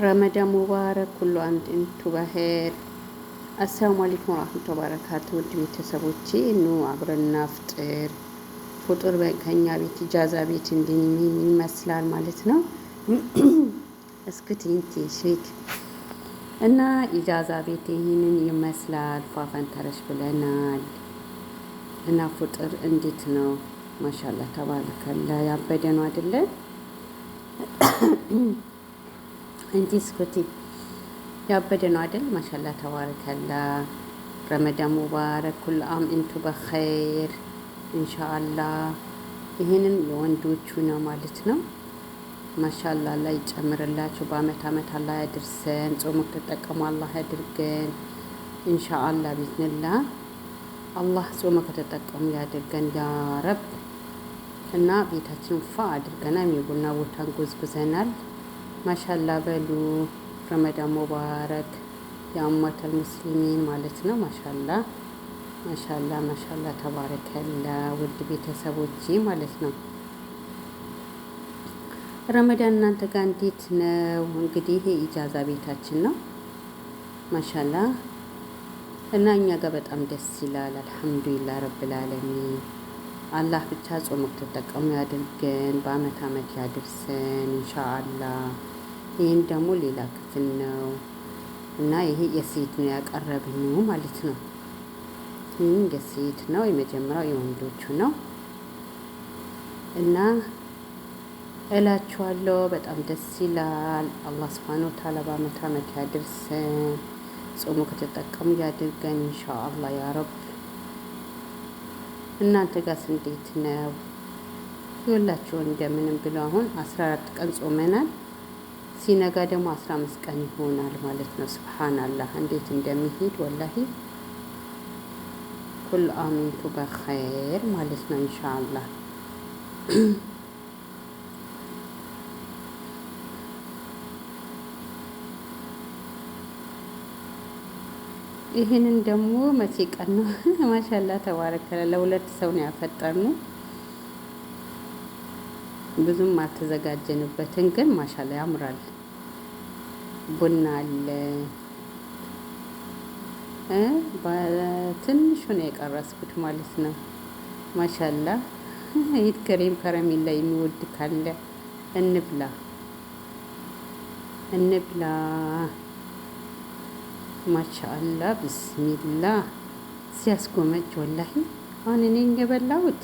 ረመዳን ሙባረክ ኩሉ አንድ እንቱ በኸይር። አሰላሙ አለይኩም ወራህመቱላሂ ወበረካቱ። ውድ ቤተሰቦቼ ኑ አብረን እናፍጥር። ፍጡር ከኛ ቤት ኢጃዛ ቤት እንዲህ ይመስላል ማለት ነው። እስክቲንቲ ሼክ እና ኢጃዛ ቤት ይህንን ይመስላል። ፏፈንተረሽ ብለናል እና ፍጡር እንዴት ነው? ማሻአላህ ተባረከላ። ያበደ ነው አይደለ? እንጂ እስኩቲ ያበደ ነው አይደል? ማሻአላ ተባረከላ። ረመዳን ሙባረክ ኩል አም እንቱ በኸይር ኢንሻአላህ። ይሄንን የወንዶቹ ነው ማለት ነው። ማሻአላ አላህ ይጨምርላችሁ። በአመት አመት አላህ ያድርሰን። ጾሙ ከተጠቀሙ አላህ ያድርገን ኢንሻአላህ ቢዝንላህ። አላህ ጾሙ ከተጠቀሙ ያድርገን ያ ረብ። እና ቤታችንን ፋ አድርገናል። የቡና ቦታን ጎዝጉዘናል። ማሻአላ በሉ። ረመዳን ሙባረክ የአማተል ሙስሊሚን ማለት ነው። ማሻአላ ማሻአላ ማሻአላ ተባረከላ። ውድ ቤተሰቦቼ ማለት ነው። ረመዳን እናንተ ጋር እንዴት ነው? እንግዲህ ይሄ ኢጃዛ ቤታችን ነው። ማሻአላ እና እኛ ጋር በጣም ደስ ይላል። አልሐምዱሊላህ ረብል ዓለሚን። አላህ ብቻ ጾም ተጠቀሙ ያድርገን። በአመት አመት ያድርሰን ኢንሻአላህ። ይህን ደግሞ ሌላ ክፍል ነው እና ይሄ የሴት ነው ያቀረብነው ማለት ነው። ይህን የሴት ነው፣ የመጀመሪያው የወንዶቹ ነው እና እላችኋለሁ በጣም ደስ ይላል። አላህ ሱብሓነሁ ወተዓላ በአመት አመት ያድርሰን። ጾሙ ከተጠቀሙ ያድርገን ኢንሻአላህ ያ ረብ። እናንተ ጋርስ እንዴት ነው? ይኸውላችሁ እንደምንም ብሎ አሁን 14 ቀን ጾመናል። ሲነጋ ደግሞ 15 ቀን ይሆናል ማለት ነው። ሱብሃንአላህ እንዴት እንደሚሄድ ወላሂ። ኩል አሚንቱ በኸይር ማለት ነው ኢንሻአላህ። ይህንን ደግሞ መቼ ቀን ነው? ማሻአላህ ተባረከለ። ለሁለት ሰው ነው ያፈጠርነው። ብዙም አልተዘጋጀንበትን ግን ማሻአላ ያምራል። ቡና አለ በትንሹ ነው የቀረስኩት ማለት ነው። ማሻአላ ኢድ ከሪም ከረሜላ የሚወድ ካለ እንብላ እንብላ። ማሻአላ ቢስሚላህ ሲያስጎመጅ ወላሂ። አሁን እኔ የበላሁት